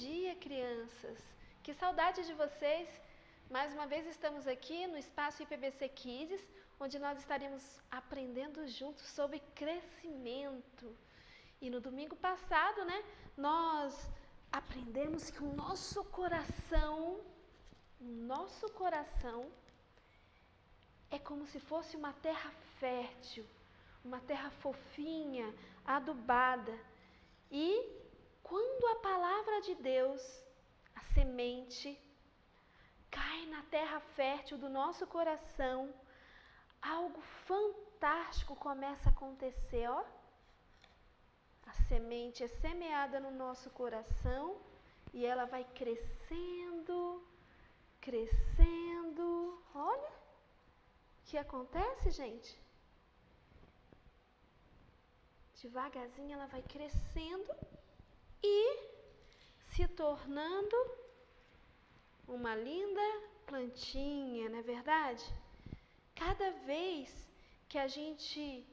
dia, crianças! Que saudade de vocês! Mais uma vez estamos aqui no espaço IPBC Kids, onde nós estaremos aprendendo juntos sobre crescimento. E no domingo passado, nós aprendemos que o nosso coração é como se fosse uma terra fértil, uma terra fofinha, adubada. E quando a palavra de Deus, a semente, cai na terra fértil do nosso coração, algo fantástico começa a acontecer, ó. A semente é semeada no nosso coração e ela vai crescendo, crescendo. Olha o que acontece, gente. Devagarzinho ela vai crescendo e se tornando uma linda plantinha, não é verdade? Cada vez que a gente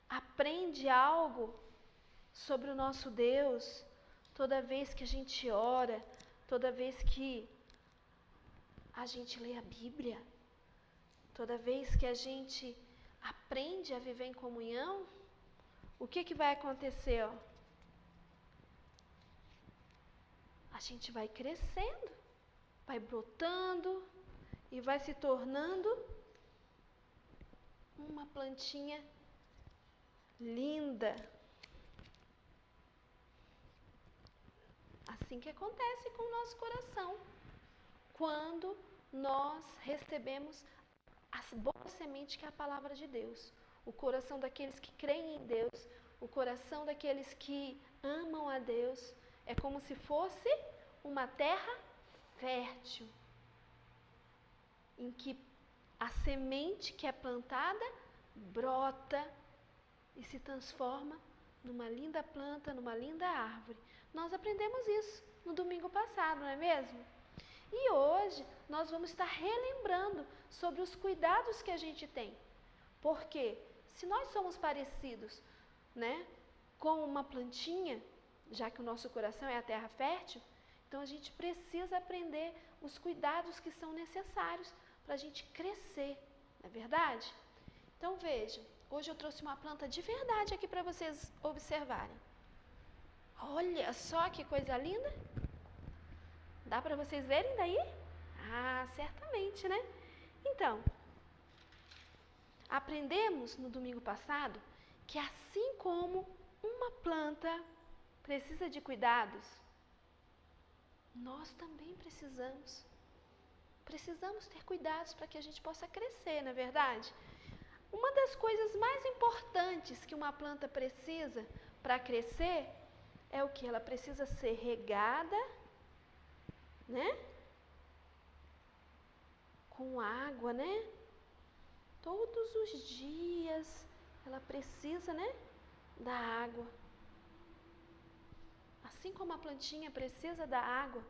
aprende algo sobre o nosso Deus, toda vez que a gente ora, toda vez que a gente lê a Bíblia, toda vez que a gente aprende a viver em comunhão, o que vai acontecer? Ó? A gente vai crescendo, vai brotando e vai se tornando uma plantinha linda. Assim que acontece com o nosso coração, quando nós recebemos as boas sementes que é a palavra de Deus. O coração daqueles que creem em Deus, o coração daqueles que amam a Deus, é como se fosse uma terra fértil, em que a semente que é plantada brota e se transforma numa linda planta, numa linda árvore. Nós aprendemos isso no domingo passado, não é mesmo? E hoje nós vamos estar relembrando sobre os cuidados que a gente tem. Porque se nós somos parecidos, com uma plantinha, já que o nosso coração é a terra fértil, então a gente precisa aprender os cuidados que são necessários para a gente crescer, não é verdade? Então veja, hoje eu trouxe uma planta de verdade aqui para vocês observarem. Olha só que coisa linda! Dá para vocês verem daí? Ah, certamente, né? Então, aprendemos no domingo passado que assim como uma planta precisa de cuidados, nós também precisamos. Precisamos ter cuidados para que a gente possa crescer, não é verdade? Uma das coisas mais importantes que uma planta precisa para crescer é o que? Ela precisa ser regada, com água, Todos os dias ela precisa, da água. Assim como a plantinha precisa da água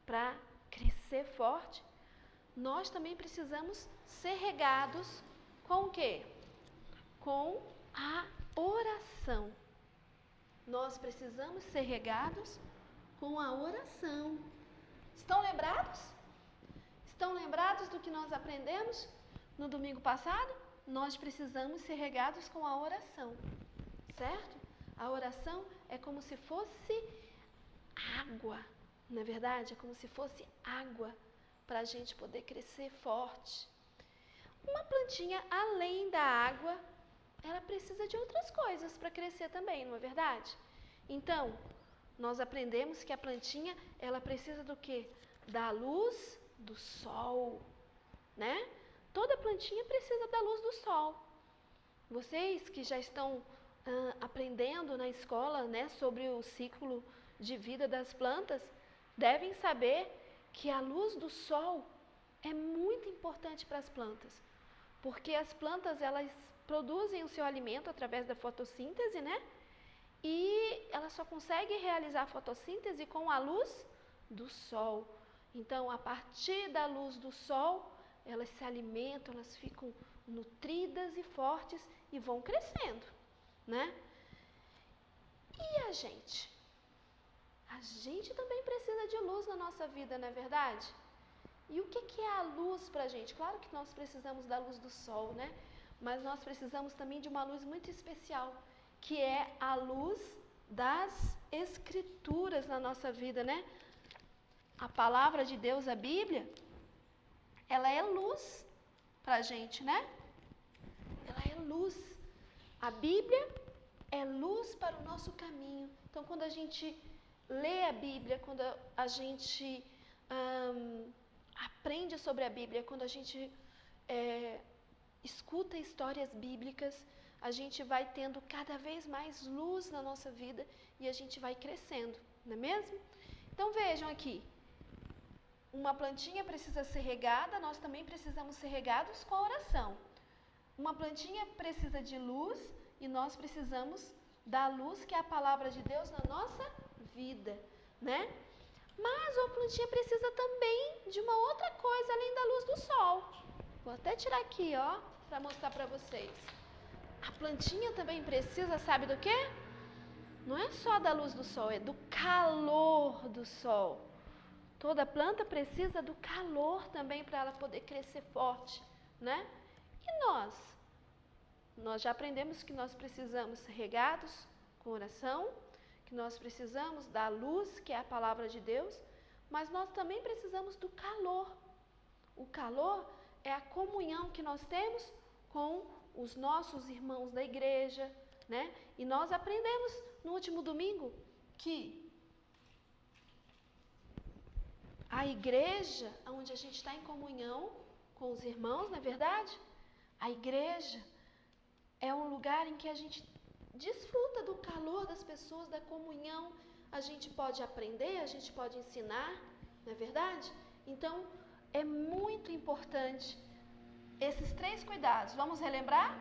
para crescer forte, nós também precisamos ser regados com o quê? Com a oração. Nós precisamos ser regados com a oração. Estão lembrados? Estão lembrados do que nós aprendemos no domingo passado? Nós precisamos ser regados com a oração, certo? A oração é como se fosse água, não é verdade? É como se fosse água para a gente poder crescer forte. Uma plantinha, além da água, ela precisa de outras coisas para crescer também, não é verdade? Então, nós aprendemos que a plantinha, ela precisa do quê? Da luz do sol, Toda plantinha precisa da luz do sol. Vocês que já estão aprendendo na escola, sobre o ciclo de vida das plantas, devem saber que a luz do sol é muito importante para as plantas, porque as plantas elas produzem o seu alimento através da fotossíntese, E elas só conseguem realizar a fotossíntese com a luz do sol. Então, a partir da luz do sol, elas se alimentam, elas ficam nutridas e fortes e vão crescendo, E a gente? A a gente também precisa de luz na nossa vida, não é verdade? E o que é a luz para a gente? Claro que nós precisamos da luz do sol, né? Mas nós precisamos também de uma luz muito especial, que é a luz das Escrituras na nossa vida, né? A palavra de Deus, a Bíblia, ela é luz para a gente, né? Ela é luz. A Bíblia é luz para o nosso caminho. Então, quando a gente lê a Bíblia, quando a gente aprende sobre a Bíblia, quando a gente escuta histórias bíblicas, a gente vai tendo cada vez mais luz na nossa vida e a gente vai crescendo, não é mesmo? Então vejam aqui, uma plantinha precisa ser regada, nós também precisamos ser regados com a oração. Uma plantinha precisa de luz e nós precisamos da luz que é a palavra de Deus na nossa vida, né? Mas uma plantinha precisa também de uma outra coisa além da luz do sol. Vou até tirar aqui, ó, para mostrar para vocês. A plantinha também precisa, sabe do quê? Não é só da luz do sol, é do calor do sol. Toda planta precisa do calor também para ela poder crescer forte, né? E nós? Nós já aprendemos que nós precisamos ser regados com oração, que nós precisamos da luz, que é a palavra de Deus, mas nós também precisamos do calor. O calor é a comunhão que nós temos com os nossos irmãos da igreja, né? E nós aprendemos no último domingo que a igreja, onde a gente está em comunhão com os irmãos, não é verdade? A igreja é um lugar em que a gente desfruta do calor das pessoas, da comunhão. A gente pode aprender, a gente pode ensinar, não é verdade? Então, é muito importante esses 3 cuidados. Vamos relembrar?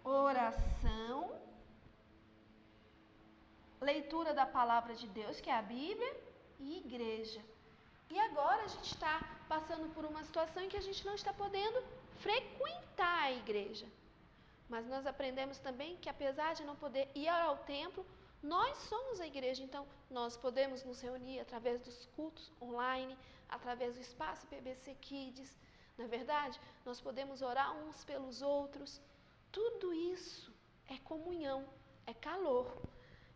Oração, leitura da palavra de Deus, que é a Bíblia, e igreja. E agora a gente está passando por uma situação em que a gente não está podendo frequentar a igreja. Mas nós aprendemos também que apesar de não poder ir ao templo, nós somos a igreja. Então, nós podemos nos reunir através dos cultos online, através do espaço PBC Kids, não é verdade? Nós podemos orar uns pelos outros. Tudo isso é comunhão, é calor.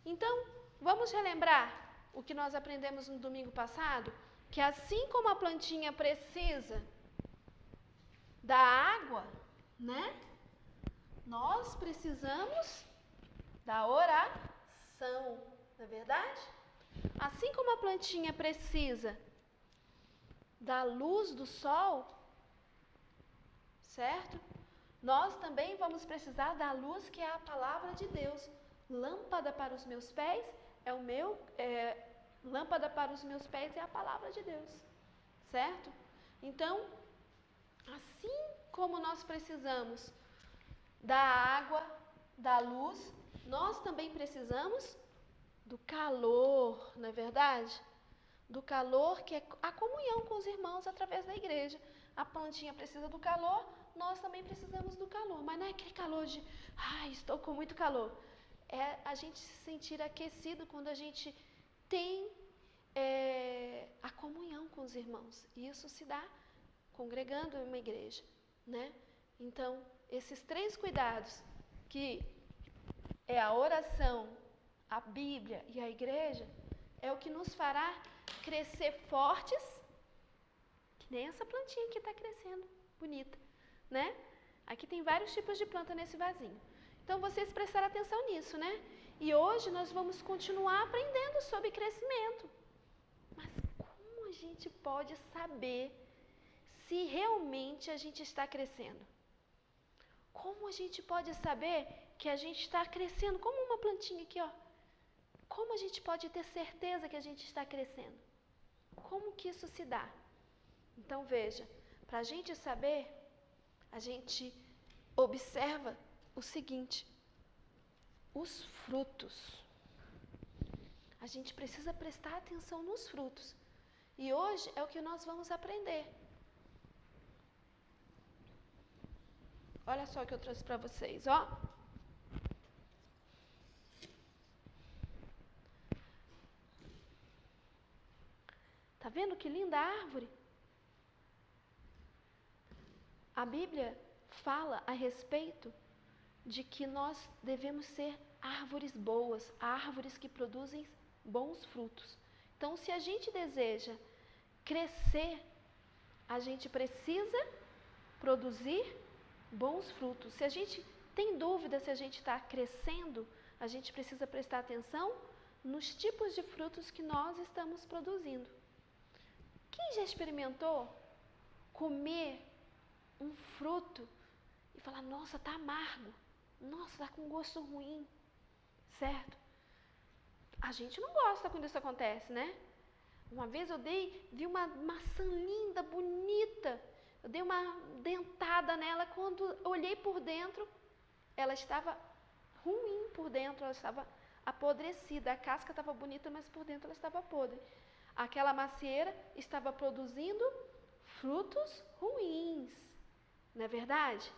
Então, vamos relembrar o que nós aprendemos no domingo passado? Que assim como a plantinha precisa da água, né? Nós precisamos da oração, não é verdade? Assim como a plantinha precisa da luz do sol, certo? Nós também vamos precisar da luz que é a palavra de Deus. Lâmpada para os meus pés lâmpada para os meus pés é a palavra de Deus, certo? Então, assim como nós precisamos da água, da luz, nós também precisamos do calor, não é verdade? Do calor que é a comunhão com os irmãos através da igreja. A plantinha precisa do calor, nós também precisamos do calor, mas não é aquele calor de, estou com muito calor. É a gente se sentir aquecido quando a gente tem a comunhão com os irmãos. E isso se dá congregando em uma igreja, né? Então, esses 3 cuidados, que é a oração, a Bíblia e a igreja, é o que nos fará crescer fortes, que nem essa plantinha que está crescendo, bonita, né? Aqui tem vários tipos de planta nesse vasinho. Então, vocês prestaram atenção nisso, né? E hoje nós vamos continuar aprendendo sobre crescimento. Mas como a gente pode saber se realmente a gente está crescendo? Como a gente pode saber que a gente está crescendo? Como uma plantinha aqui, ó. Como a gente pode ter certeza que a gente está crescendo? Como que isso se dá? Então veja, para a gente saber, a gente observa o seguinte: os frutos. A gente precisa prestar atenção nos frutos. E hoje é o que nós vamos aprender. Olha só o que eu trouxe para vocês, ó. Tá vendo que linda árvore? A Bíblia fala a respeito de que nós devemos ser árvores boas, árvores que produzem bons frutos. Então, se a gente deseja crescer, a gente precisa produzir bons frutos. Se a gente tem dúvida se a gente está crescendo, a gente precisa prestar atenção nos tipos de frutos que nós estamos produzindo. Quem já experimentou comer um fruto e falar, nossa, está amargo, nossa, está com gosto ruim, certo? A gente não gosta quando isso acontece, né? Uma vez vi uma maçã linda, bonita, eu dei uma dentada nela, quando olhei por dentro, ela estava ruim por dentro, ela estava apodrecida, a casca estava bonita, mas por dentro ela estava podre. Aquela macieira estava produzindo frutos ruins, não é verdade?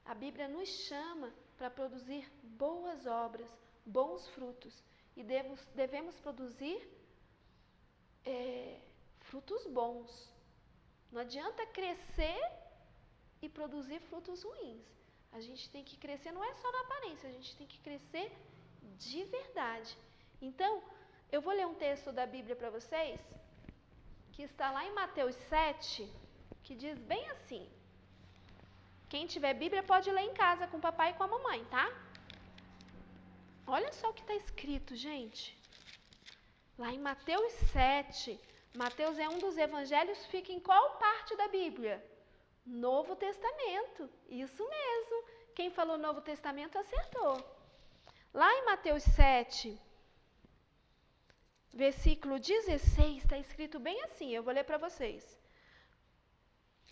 A Bíblia nos chama para produzir boas obras, bons frutos, e devemos produzir frutos bons. Não adianta crescer e produzir frutos ruins. A gente tem que crescer, não é só na aparência, a gente tem que crescer de verdade. Então, eu vou ler um texto da Bíblia para vocês, que está lá em Mateus 7, que diz bem assim. Quem tiver Bíblia pode ler em casa com o papai e com a mamãe, tá? Olha só o que está escrito, gente. Lá em Mateus 7, Mateus é um dos evangelhos, fica em qual parte da Bíblia? Novo Testamento, isso mesmo. Quem falou Novo Testamento acertou. Lá em Mateus 7, versículo 16, está escrito bem assim, eu vou ler para vocês.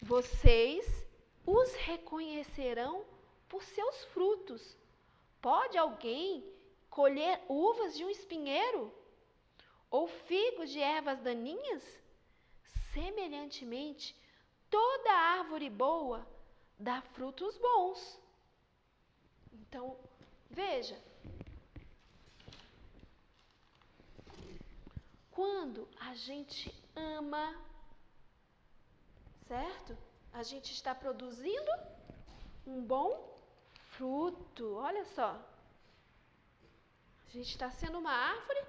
Vocês os reconhecerão por seus frutos. Pode alguém colher uvas de um espinheiro? Ou figos de ervas daninhas? Semelhantemente, toda árvore boa dá frutos bons. Então, veja. Quando a gente ama, certo? A gente está produzindo um bom fruto. Olha só. A gente está sendo uma árvore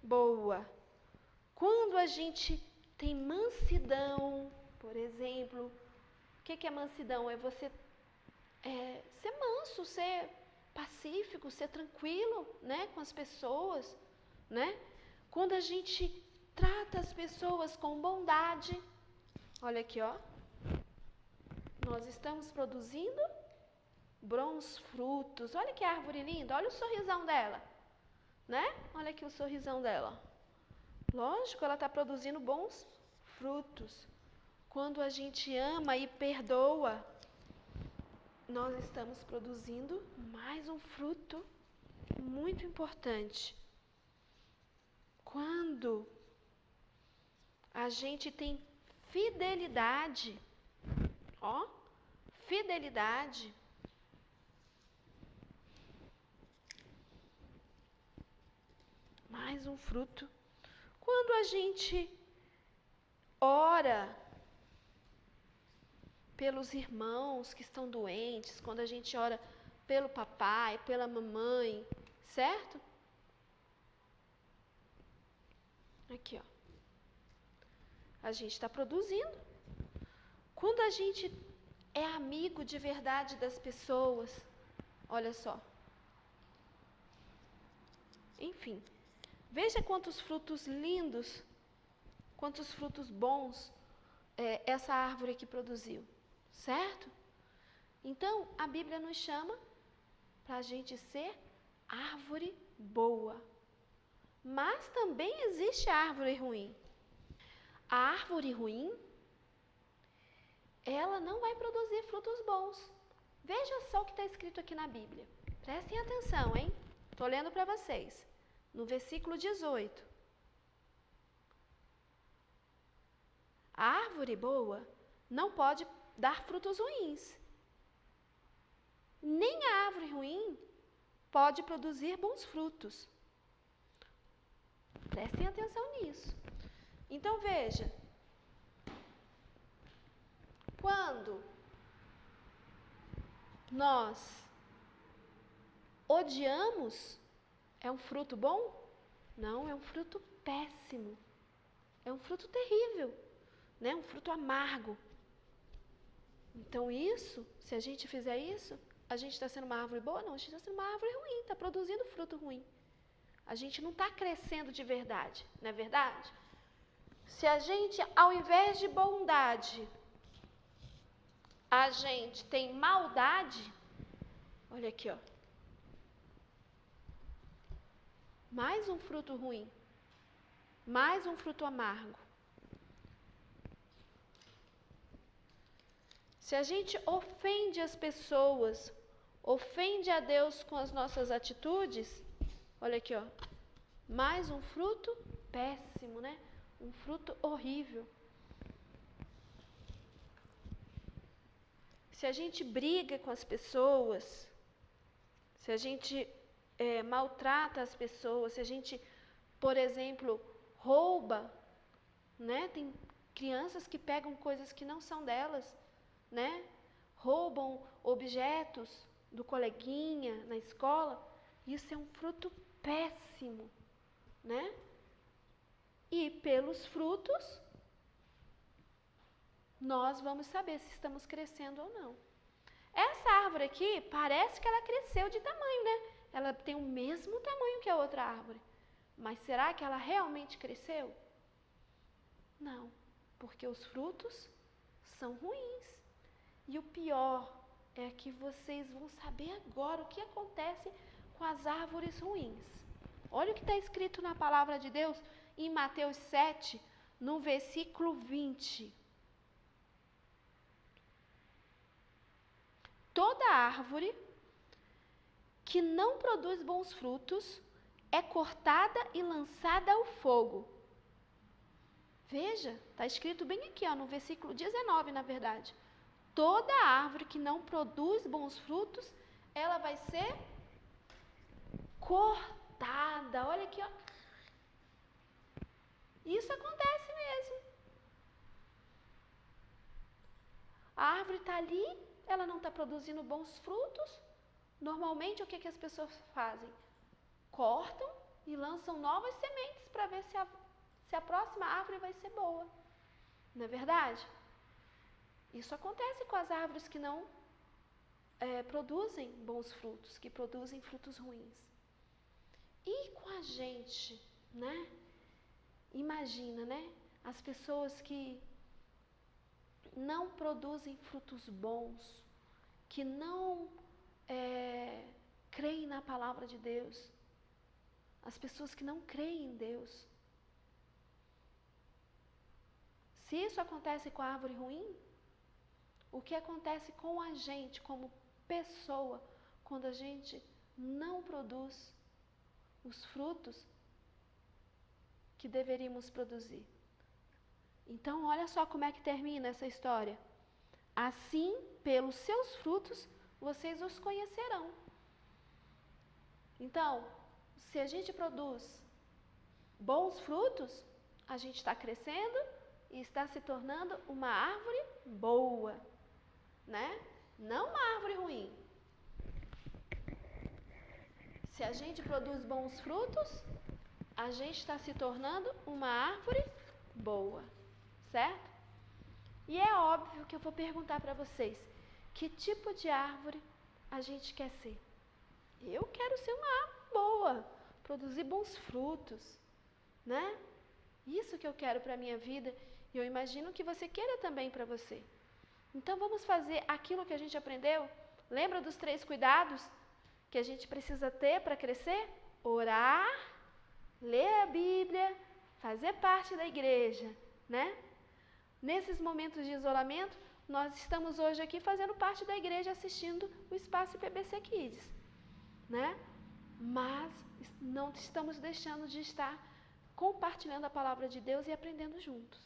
boa. Quando a gente tem mansidão, por exemplo, o que é mansidão? É você ser manso, ser pacífico, ser tranquilo, né, com as pessoas, né? Quando a gente trata as pessoas com bondade, olha aqui, ó, nós estamos produzindo bons frutos. Olha que árvore linda, olha o sorrisão dela, né? Olha aqui o sorrisão dela. Lógico, ela está produzindo bons frutos. Quando a gente ama e perdoa, nós estamos produzindo mais um fruto muito importante. Quando a gente tem fidelidade, ó, fidelidade, mais um fruto. Quando a gente ora pelos irmãos que estão doentes, quando a gente ora pelo papai, pela mamãe, certo? Aqui, ó. A gente está produzindo. Quando a gente é amigo de verdade das pessoas, olha só. Enfim, veja quantos frutos lindos, quantos frutos bons essa árvore aqui produziu, certo? Então, a Bíblia nos chama para a gente ser árvore boa. Mas também existe a árvore ruim. A árvore ruim, ela não vai produzir frutos bons. Veja só o que está escrito aqui na Bíblia. Prestem atenção, hein? Estou lendo para vocês. No versículo 18. A árvore boa não pode dar frutos ruins. Nem a árvore ruim pode produzir bons frutos. Prestem atenção nisso. Então veja, quando nós odiamos, é um fruto bom? Não, é um fruto péssimo. É um fruto terrível, né? Um fruto amargo. Então isso, se a gente fizer isso, a gente está sendo uma árvore boa? Não, a gente está sendo uma árvore ruim, está produzindo fruto ruim. A gente não está crescendo de verdade, não é verdade? Se a gente, ao invés de bondade, a gente tem maldade, olha aqui, ó. Mais um fruto ruim, mais um fruto amargo. Se a gente ofende as pessoas, ofende a Deus com as nossas atitudes, olha aqui, ó, mais um fruto péssimo, né? Um fruto horrível. Se a gente briga com as pessoas, se a gente maltrata as pessoas, se a gente, por exemplo, rouba, né? Tem crianças que pegam coisas que não são delas, né? Roubam objetos do coleguinha na escola. Isso é um fruto péssimo, né? E pelos frutos, nós vamos saber se estamos crescendo ou não. Essa árvore aqui, parece que ela cresceu de tamanho, né? Ela tem o mesmo tamanho que a outra árvore. Mas será que ela realmente cresceu? Não, porque os frutos são ruins. E o pior é que vocês vão saber agora o que acontece com as árvores ruins. Olha o que está escrito na palavra de Deus em Mateus 7, no versículo 20. Toda árvore que não produz bons frutos é cortada e lançada ao fogo. Veja, está escrito bem aqui, ó, no versículo 19, na verdade. Toda árvore que não produz bons frutos, ela vai ser cortada. Olha aqui, ó. Isso acontece mesmo. A árvore está ali, ela não está produzindo bons frutos. Normalmente, o que as pessoas fazem? Cortam e lançam novas sementes para ver se a próxima árvore vai ser boa. Não é verdade? Isso acontece com as árvores que não produzem bons frutos, que produzem frutos ruins. E com a gente, né? Imagina, né? As pessoas que não produzem frutos bons, que não creem na palavra de Deus, as pessoas que não creem em Deus. Se isso acontece com a árvore ruim, o que acontece com a gente como pessoa, quando a gente não produz os frutos que deveríamos produzir? Então, olha só como é que termina essa história. Assim, pelos seus frutos, vocês os conhecerão. Então, se a gente produz bons frutos, a gente está crescendo e está se tornando uma árvore boa, né? Não uma árvore ruim. Se a gente produz bons frutos, a gente está se tornando uma árvore boa, certo? E é óbvio que eu vou perguntar para vocês, que tipo de árvore a gente quer ser? Eu quero ser uma árvore boa, produzir bons frutos, né? Isso que eu quero para a minha vida, e eu imagino que você queira também para você. Então vamos fazer aquilo que a gente aprendeu? Lembra dos 3 cuidados que a gente precisa ter para crescer? Orar, ler a Bíblia, fazer parte da igreja, né? Nesses momentos de isolamento, nós estamos hoje aqui fazendo parte da igreja, assistindo o Espaço PBC Kids, né? Mas não estamos deixando de estar compartilhando a palavra de Deus e aprendendo juntos,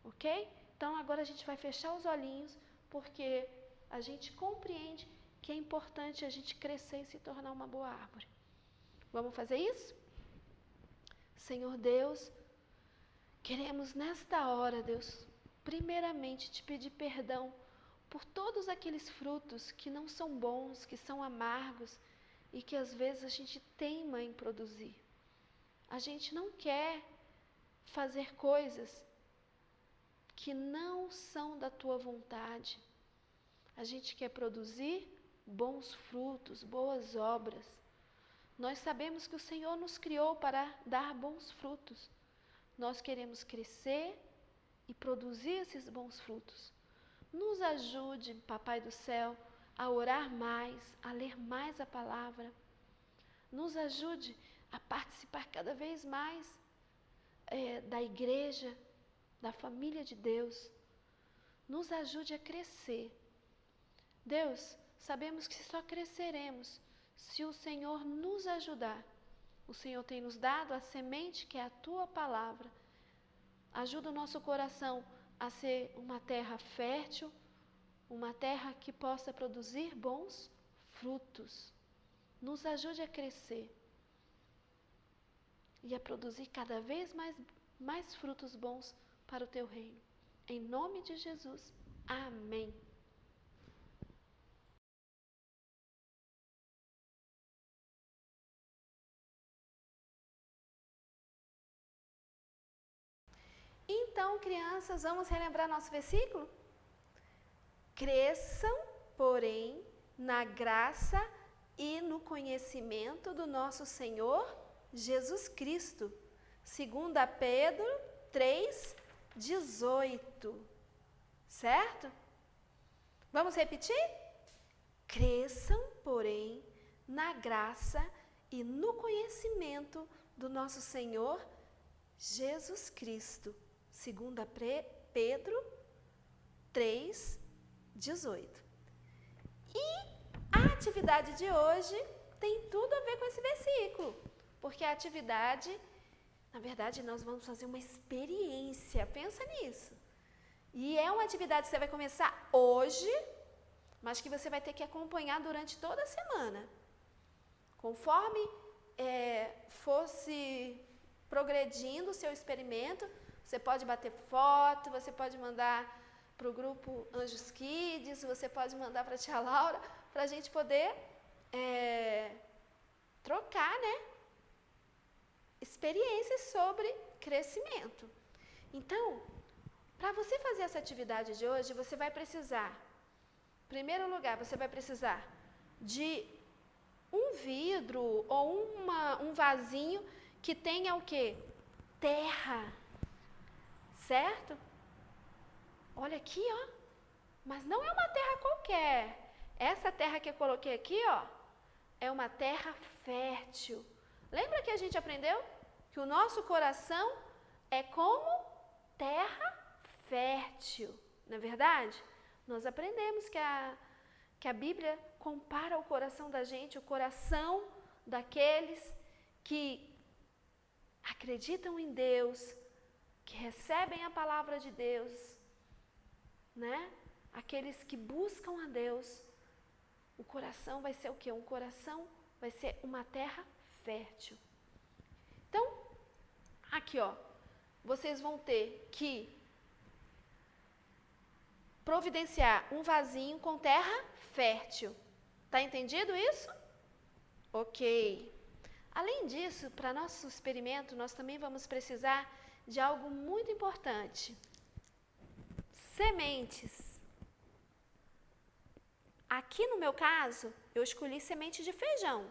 ok? Então agora a gente vai fechar os olhinhos, porque a gente compreende que é importante a gente crescer e se tornar uma boa árvore. Vamos fazer isso? Senhor Deus, Queremos nesta hora, Deus, primeiramente te pedir perdão por todos aqueles frutos que não são bons, que são amargos e que às vezes a gente teima em produzir. A gente não quer fazer coisas que não são da tua vontade. A gente quer produzir bons frutos, boas obras. Nós sabemos que o Senhor nos criou para dar bons frutos. Nós queremos crescer e produzir esses bons frutos. Nos ajude, Papai do céu, a orar mais, a ler mais a palavra. Nos ajude a participar cada vez mais da igreja, da família de Deus. Nos ajude a crescer. Deus, sabemos que só cresceremos se o Senhor nos ajudar. O Senhor tem nos dado a semente que é a tua palavra. Ajuda o nosso coração a ser uma terra fértil, uma terra que possa produzir bons frutos. Nos ajude a crescer e a produzir cada vez mais frutos bons para o teu reino. Em nome de Jesus. Amém. Então, crianças, vamos relembrar nosso versículo? Cresçam, porém, na graça e no conhecimento do nosso Senhor Jesus Cristo. 2 Pedro 3:18. Certo? Vamos repetir? Cresçam, porém, na graça e no conhecimento do nosso Senhor Jesus Cristo. 2 Pedro 3:18. E a atividade de hoje tem tudo a ver com esse versículo, porque a atividade, na verdade, nós vamos fazer uma experiência, pensa nisso. E é uma atividade que você vai começar hoje, mas que você vai ter que acompanhar durante toda a semana. Conforme fosse progredindo o seu experimento, você pode bater foto, você pode mandar para o grupo Anjos Kids, você pode mandar para a tia Laura, para a gente poder trocar, né? Experiências sobre crescimento. Então, para você fazer essa atividade de hoje, você vai precisar, em primeiro lugar, você vai precisar de um vidro ou um vasinho que tenha o quê? Terra. Certo? Olha aqui, ó. Mas não é uma terra qualquer. Essa terra que eu coloquei aqui, ó, é uma terra fértil. Lembra que a gente aprendeu que o nosso coração é como terra fértil, não é verdade? Nós aprendemos que a Bíblia compara o coração da gente, o coração daqueles que acreditam em Deus, que recebem a palavra de Deus, né? Aqueles que buscam a Deus, o coração vai ser o quê? Um coração vai ser uma terra fértil. Então, aqui, ó, vocês vão ter que providenciar um vasinho com terra fértil. Tá entendido isso? Ok. Além disso, para nosso experimento, nós também vamos precisar de algo muito importante. Sementes. Aqui no meu caso, eu escolhi semente de feijão.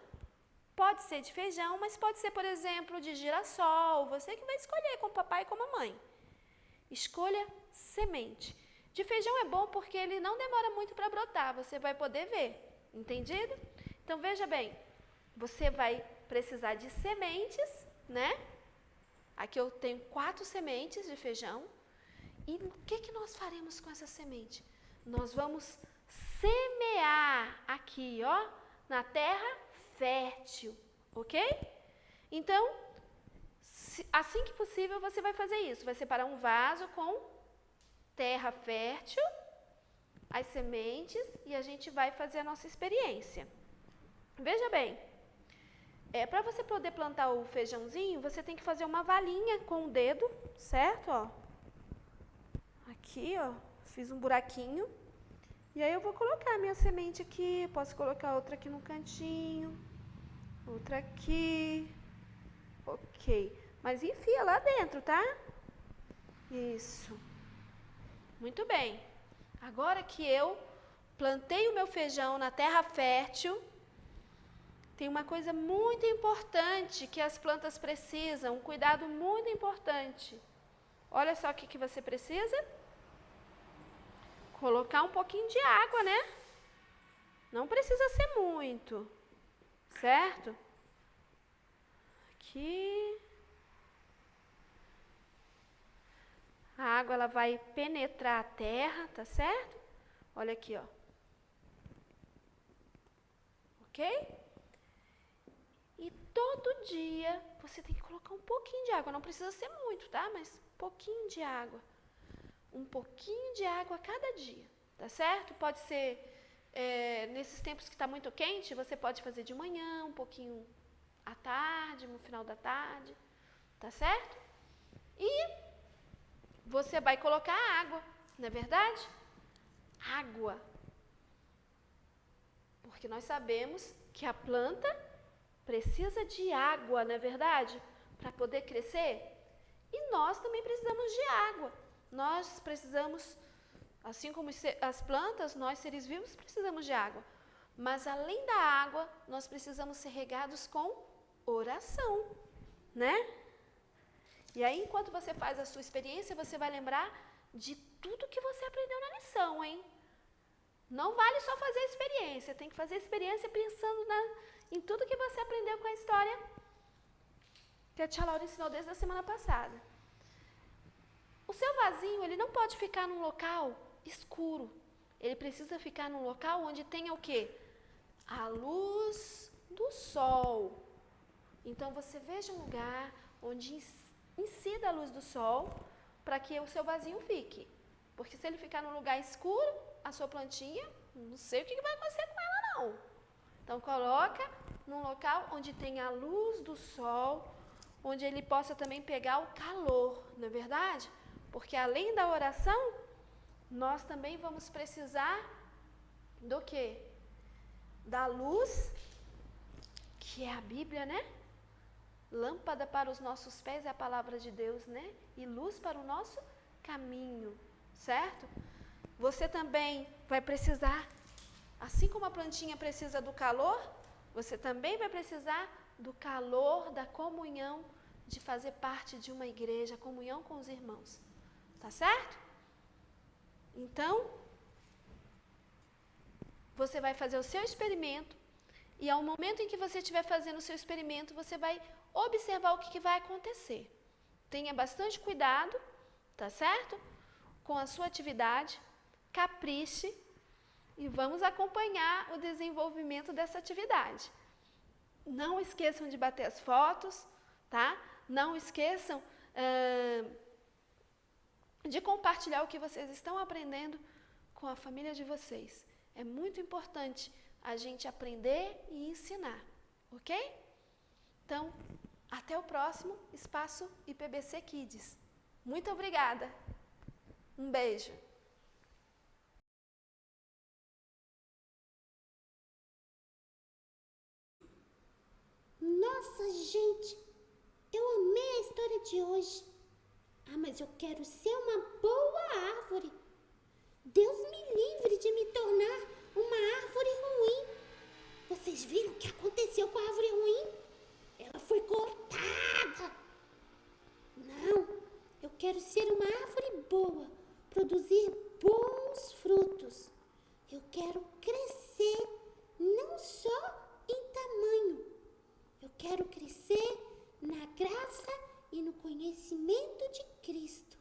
Pode ser de feijão, mas pode ser, por exemplo, de girassol. Você que vai escolher com o papai e com a mamãe. Escolha semente. De feijão é bom porque ele não demora muito para brotar, você vai poder ver. Entendido? Então, veja bem, você vai precisar de sementes, né? Aqui eu tenho 4 sementes de feijão. E o que nós faremos com essa semente? Nós vamos semear aqui, ó, na terra fértil, ok? Então, assim que possível, você vai fazer isso. Vai separar um vaso com terra fértil, as sementes, e a gente vai fazer a nossa experiência. Veja bem, Para você poder plantar o feijãozinho, você tem que fazer uma valinha com o dedo, certo? Ó. Aqui, ó, fiz um buraquinho. E aí eu vou colocar a minha semente aqui, posso colocar outra aqui no cantinho, outra aqui. Ok, mas enfia lá dentro, tá? Isso. Muito bem. Agora que eu plantei o meu feijão na terra fértil, tem uma coisa muito importante que as plantas precisam, um cuidado muito importante. Olha só o que você precisa. Colocar um pouquinho de água, né? Não precisa ser muito, certo? Aqui. A água ela vai penetrar a terra, tá certo? Olha aqui, ó. Ok? E todo dia você tem que colocar um pouquinho de água. Não precisa ser muito, tá? Mas um pouquinho de água. Um pouquinho de água a cada dia, tá certo? Pode ser, nesses tempos que está muito quente, você pode fazer de manhã, um pouquinho à tarde, no final da tarde, tá certo? E você vai colocar água, não é verdade? Água. Porque nós sabemos que a planta precisa de água, não é verdade? Para poder crescer. E nós também precisamos de água. Nós precisamos, assim como as plantas, nós seres vivos precisamos de água. Mas além da água, nós precisamos ser regados com oração, né? E aí, enquanto você faz a sua experiência, você vai lembrar de tudo que você aprendeu na lição, hein? Não vale só fazer a experiência, tem que fazer a experiência pensando em tudo que você aprendeu com a história que a tia Laura ensinou desde a semana passada. O seu vasinho, ele não pode ficar num local escuro. Ele precisa ficar num local onde tenha o quê? A luz do sol. Então, você veja um lugar onde incida a luz do sol para que o seu vasinho fique. Porque se ele ficar num lugar escuro, a sua plantinha, não sei o que vai acontecer com ela, não. Então, coloca num local onde tenha a luz do sol, onde ele possa também pegar o calor, não é verdade? Porque além da oração, nós também vamos precisar do quê? Da luz, que é a Bíblia, né? Lâmpada para os nossos pés é a palavra de Deus, né? E luz para o nosso caminho, certo? Você também vai precisar, assim como a plantinha precisa do calor, você também vai precisar do calor da comunhão, de fazer parte de uma igreja, comunhão com os irmãos. Tá certo? Então, você vai fazer o seu experimento e ao momento em que você estiver fazendo o seu experimento, você vai observar o que vai acontecer. Tenha bastante cuidado, tá certo? Com a sua atividade, capriche e vamos acompanhar o desenvolvimento dessa atividade. Não esqueçam de bater as fotos, tá? Não esqueçam de compartilhar o que vocês estão aprendendo com a família de vocês. É muito importante a gente aprender e ensinar, ok? Então, até o próximo Espaço IPBC Kids. Muito obrigada. Um beijo. Nossa, gente, eu amei a história de hoje. Ah, mas eu quero ser uma boa árvore. Deus me livre de me tornar uma árvore ruim. Vocês viram o que aconteceu com a árvore ruim? Ela foi cortada. Não, eu quero ser uma árvore boa, produzir bons frutos. Eu quero crescer, não só em tamanho. Eu quero crescer na graça e no conhecimento de Cristo.